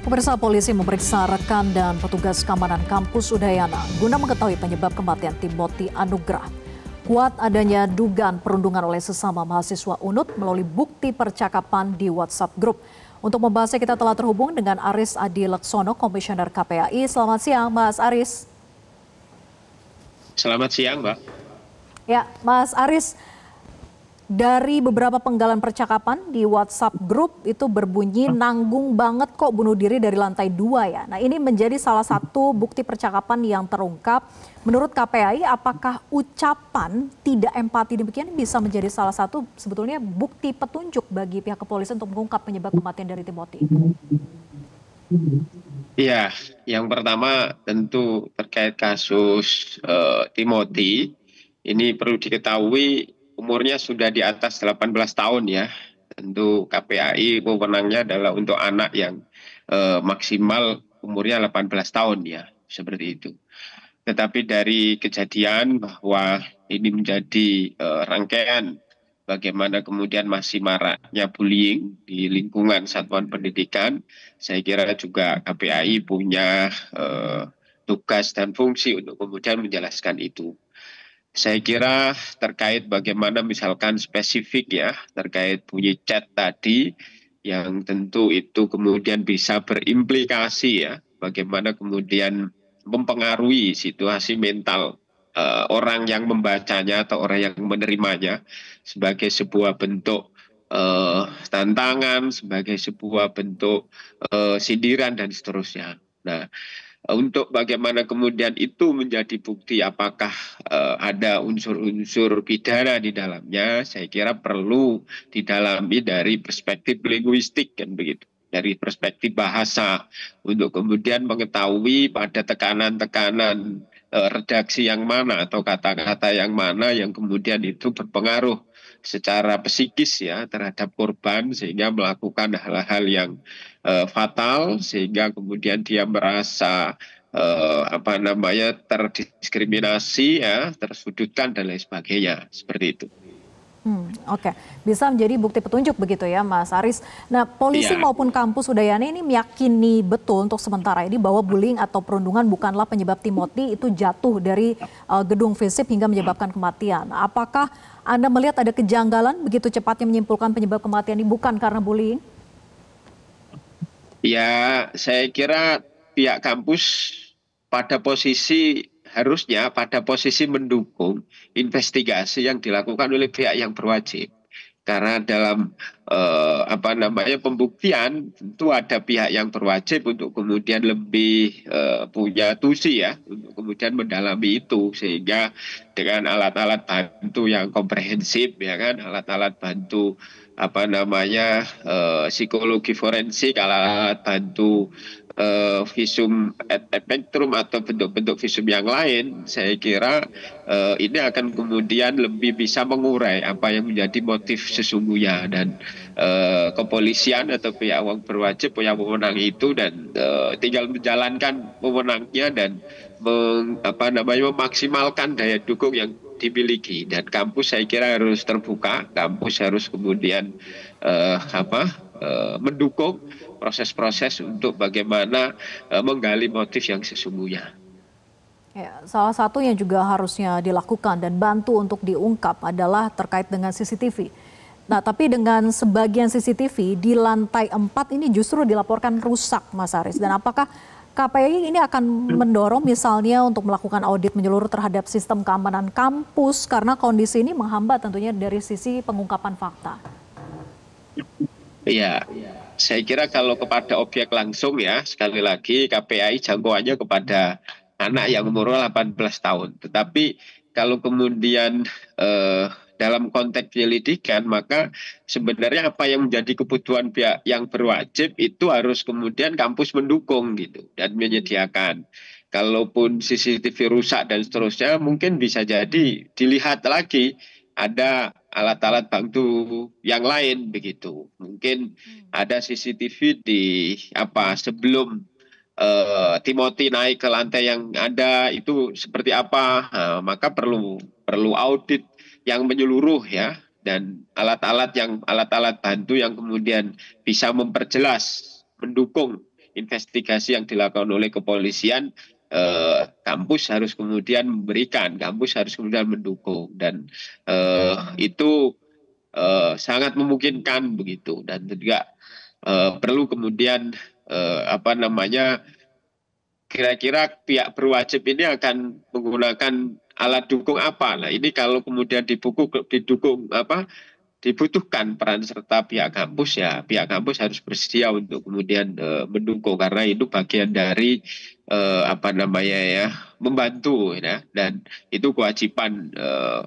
Pemirsa, polisi memeriksa rekan dan petugas keamanan kampus Udayana guna mengetahui penyebab kematian Timothy Anugrah. Kuat adanya dugaan perundungan oleh sesama mahasiswa UNUT melalui bukti percakapan di WhatsApp Group. Untuk membahasnya kita telah terhubung dengan Aris Adi Laksono, Komisioner KPAI. Selamat siang, Mas Aris. Selamat siang, Mbak. Ya, Mas Aris, dari beberapa penggalan percakapan di WhatsApp Group itu berbunyi nanggung banget kok bunuh diri dari lantai 2 ya. Nah, ini menjadi salah satu bukti percakapan yang terungkap. Menurut KPAI, apakah ucapan tidak empati demikian bisa menjadi salah satu sebetulnya bukti petunjuk bagi pihak kepolisian untuk mengungkap penyebab kematian dari Timothy? Iya, yang pertama tentu terkait kasus Timothy, ini perlu diketahui umurnya sudah di atas 18 tahun ya. Tentu KPAI wewenangnya adalah untuk anak yang maksimal umurnya 18 tahun ya, seperti itu. Tetapi dari kejadian bahwa ini menjadi rangkaian bagaimana kemudian masih maraknya bullying di lingkungan satuan pendidikan, saya kira juga KPAI punya tugas dan fungsi untuk kemudian menjelaskan itu. Saya kira terkait bagaimana misalkan spesifik ya, terkait bunyi chat tadi, yang tentu itu kemudian bisa berimplikasi ya, bagaimana kemudian mempengaruhi situasi mental orang yang membacanya atau orang yang menerimanya sebagai sebuah bentuk tantangan, sebagai sebuah bentuk sindiran dan seterusnya. Nah, untuk bagaimana kemudian itu menjadi bukti apakah ada unsur-unsur pidana di dalamnya, saya kira perlu didalami dari perspektif linguistik kan begitu, dari perspektif bahasa untuk kemudian mengetahui pada tekanan-tekanan redaksi yang mana atau kata-kata yang mana yang kemudian itu berpengaruh secara psikis ya terhadap korban sehingga melakukan hal-hal yang fatal sehingga kemudian dia merasa terdiskriminasi ya, tersudutkan dan lain sebagainya seperti itu. Oke, bisa menjadi bukti petunjuk begitu ya, Mas Aris. Nah, polisi Ya. maupun kampus Udayana ini meyakini betul untuk sementara ini bahwa bullying atau perundungan bukanlah penyebab Timothy itu jatuh dari gedung FISIP hingga menyebabkan kematian. Apakah Anda melihat ada kejanggalan begitu cepatnya menyimpulkan penyebab kematian ini bukan karena bullying? Ya, saya kira pihak kampus harusnya pada posisi mendukung investigasi yang dilakukan oleh pihak yang berwajib. Karena dalam pembuktian tentu ada pihak yang berwajib untuk kemudian lebih punya tusi ya untuk kemudian mendalami itu sehingga dengan alat-alat bantu yang komprehensif ya kan, alat-alat bantu psikologi forensik, alat bantu visum et spectrum atau bentuk-bentuk visum yang lain, saya kira ini akan kemudian lebih bisa mengurai apa yang menjadi motif sesungguhnya dan kepolisian atau pihak yang berwajib punya wewenang itu dan tinggal menjalankan wewenangnya dan memaksimalkan daya dukung yang dimiliki dan kampus saya kira harus terbuka, kampus harus kemudian mendukung proses-proses untuk bagaimana menggali motif yang sesungguhnya. Ya, salah satu yang juga harusnya dilakukan dan bantu untuk diungkap adalah terkait dengan CCTV. Nah, tapi dengan sebagian CCTV di lantai 4 ini justru dilaporkan rusak, Mas Aris. Dan apakah KPI ini akan mendorong misalnya untuk melakukan audit menyeluruh terhadap sistem keamanan kampus karena kondisi ini menghambat tentunya dari sisi pengungkapan fakta? Iya, saya kira kalau kepada objek langsung ya, sekali lagi KPAI jangkauannya kepada anak yang umurnya 18 tahun. Tetapi kalau kemudian dalam konteks penyelidikan, maka sebenarnya apa yang menjadi kebutuhan pihak yang berwajib itu harus kemudian kampus mendukung gitu dan menyediakan. Kalaupun CCTV rusak dan seterusnya, mungkin bisa jadi dilihat lagi ada alat-alat bantu yang lain begitu. Mungkin ada CCTV di sebelum Timothy naik ke lantai yang ada itu seperti apa. Nah, maka perlu audit yang menyeluruh ya dan alat-alat bantu yang kemudian bisa memperjelas, mendukung investigasi yang dilakukan oleh kepolisian, kampus harus kemudian memberikan, kampus harus kemudian mendukung, dan itu sangat memungkinkan begitu, dan juga perlu kemudian apa namanya, kira-kira pihak berwajib ini akan menggunakan alat dukung apa. Nah, ini kalau kemudian didukung apa, dibutuhkan peran serta pihak kampus, ya pihak kampus harus bersedia untuk kemudian mendukung, karena itu bagian dari apa namanya ya, membantu ya, dan itu kewajiban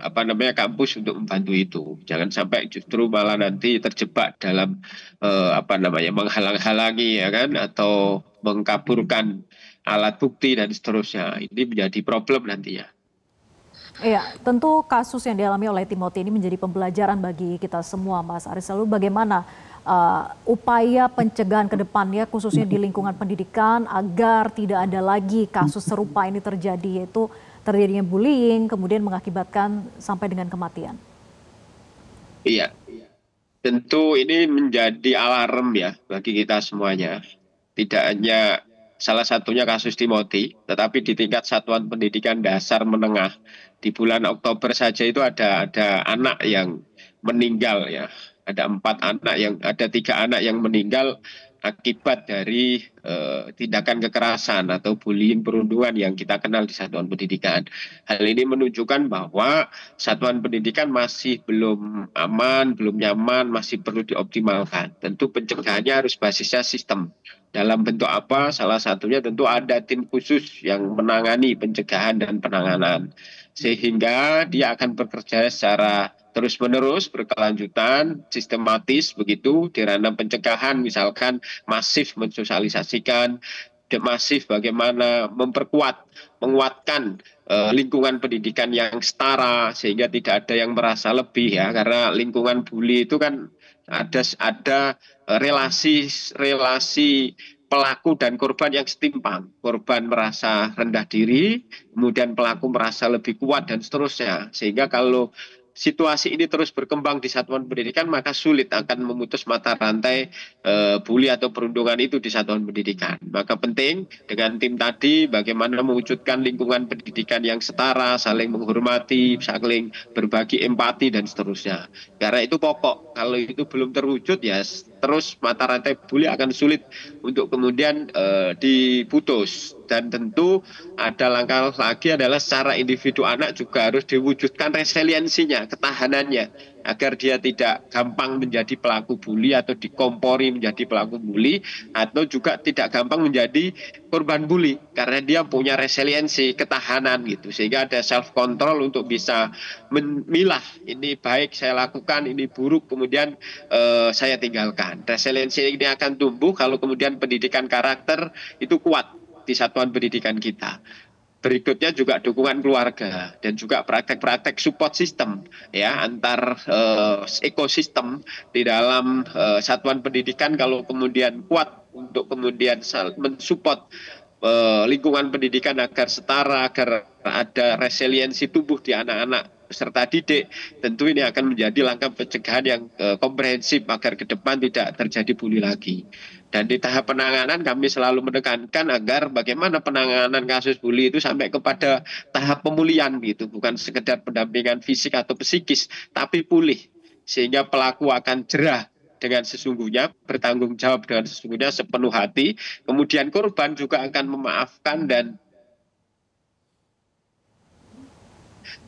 apa namanya, kampus untuk membantu itu. Jangan sampai justru malah nanti terjebak dalam apa namanya, menghalang-halangi ya kan, atau mengkaburkan alat bukti dan seterusnya. Ini menjadi problem nantinya. Iya, tentu kasus yang dialami oleh Timothy ini menjadi pembelajaran bagi kita semua, Mas Aris. Lalu bagaimana upaya pencegahan ke depannya, khususnya di lingkungan pendidikan, agar tidak ada lagi kasus serupa ini terjadi, yaitu terjadinya bullying, kemudian mengakibatkan sampai dengan kematian? Iya, tentu ini menjadi alarm ya bagi kita semuanya. Tidak hanya salah satunya kasus Timothy, tetapi di tingkat satuan pendidikan dasar menengah, di bulan Oktober saja itu ada anak yang meninggal ya. Ada 4 anak, ada 3 anak yang meninggal akibat dari tindakan kekerasan atau bullying perundungan yang kita kenal di satuan pendidikan. Hal ini menunjukkan bahwa satuan pendidikan masih belum aman, belum nyaman, masih perlu dioptimalkan. Tentu pencegahannya harus basisnya sistem. Dalam bentuk apa? Salah satunya tentu ada tim khusus yang menangani pencegahan dan penanganan. Sehingga dia akan bekerja secara terus-menerus, berkelanjutan, sistematis begitu di ranah pencegahan, misalkan masif mensosialisasikan, masif bagaimana menguatkan lingkungan pendidikan yang setara sehingga tidak ada yang merasa lebih ya, karena lingkungan bully itu kan ada relasi pelaku dan korban yang setimpang. Korban merasa rendah diri, kemudian pelaku merasa lebih kuat dan seterusnya. Sehingga kalau situasi ini terus berkembang di satuan pendidikan, maka sulit akan memutus mata rantai bully atau perundungan itu di satuan pendidikan. Maka penting dengan tim tadi bagaimana mewujudkan lingkungan pendidikan yang setara, saling menghormati, saling berbagi empati dan seterusnya. Karena itu pokok. Kalau itu belum terwujud ya terus mata rantai bully akan sulit untuk kemudian diputus. Dan tentu ada langkah lagi adalah secara individu anak juga harus diwujudkan resiliensinya, ketahanannya, agar dia tidak gampang menjadi pelaku bully atau dikompori menjadi pelaku bully, atau juga tidak gampang menjadi korban bully karena dia punya resiliensi, ketahanan gitu, sehingga ada self control untuk bisa memilah ini baik saya lakukan, ini buruk kemudian saya tinggalkan. Resiliensi ini akan tumbuh kalau kemudian pendidikan karakter itu kuat di satuan pendidikan kita. Berikutnya juga dukungan keluarga dan juga praktek-praktek support system ya, antar ekosistem di dalam satuan pendidikan. Kalau kemudian kuat untuk kemudian mensupport lingkungan pendidikan agar setara, agar ada resiliensi tubuh di anak-anak peserta didik, tentu ini akan menjadi langkah pencegahan yang komprehensif agar ke depan tidak terjadi bully lagi. Dan di tahap penanganan kami selalu menekankan agar bagaimana penanganan kasus bully itu sampai kepada tahap pemulihan gitu, bukan sekedar pendampingan fisik atau psikis, tapi pulih sehingga pelaku akan jerah dengan sesungguhnya, bertanggung jawab dengan sesungguhnya sepenuh hati, kemudian korban juga akan memaafkan dan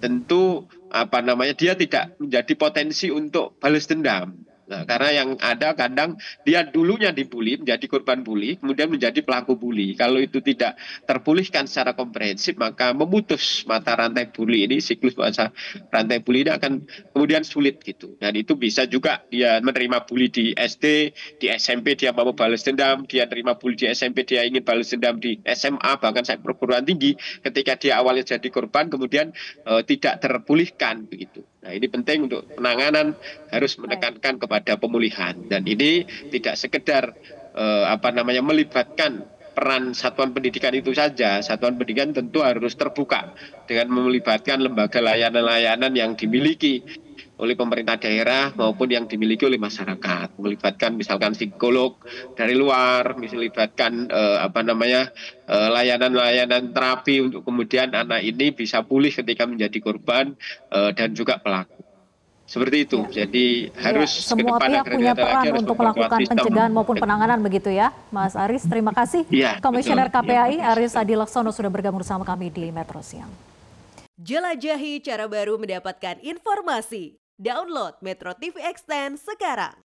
tentu apa namanya, dia tidak menjadi potensi untuk balas dendam. Nah, karena yang ada kadang dia dulunya dibully, menjadi korban bully, kemudian menjadi pelaku bully. Kalau itu tidak terpulihkan secara komprehensif, maka memutus mata rantai bully ini, siklus masa rantai bully ini akan kemudian sulit gitu. Dan itu bisa juga dia menerima bully di SD, di SMP dia mau balas dendam, dia terima bully di SMP dia ingin balas dendam di SMA, bahkan sampai perguruan tinggi. Ketika dia awalnya jadi korban, kemudian tidak terpulihkan begitu. Nah, ini penting untuk penanganan, harus menekankan kepada pemulihan, dan ini tidak sekedar apa namanya melibatkan peran satuan pendidikan itu saja. Satuan pendidikan tentu harus terbuka dengan melibatkan lembaga layanan-layanan yang dimiliki oleh pemerintah daerah maupun yang dimiliki oleh masyarakat, melibatkan misalkan psikolog dari luar, melibatkan layanan-layanan terapi untuk kemudian anak ini bisa pulih ketika menjadi korban dan juga pelaku. Seperti itu. Ya. Jadi Ya, harus ke semua depan pihak agar punya tidak ada lagi peran harus untuk memperkuat melakukan sistem. pencegahan maupun penanganan begitu ya, Mas Aris. Terima kasih, Iya, Komisioner betul. KPAI Ya, Aris Adilaksono sudah bergabung bersama kami di Metro Siang. Jelajahi cara baru mendapatkan informasi. Download Metro TV Extend sekarang.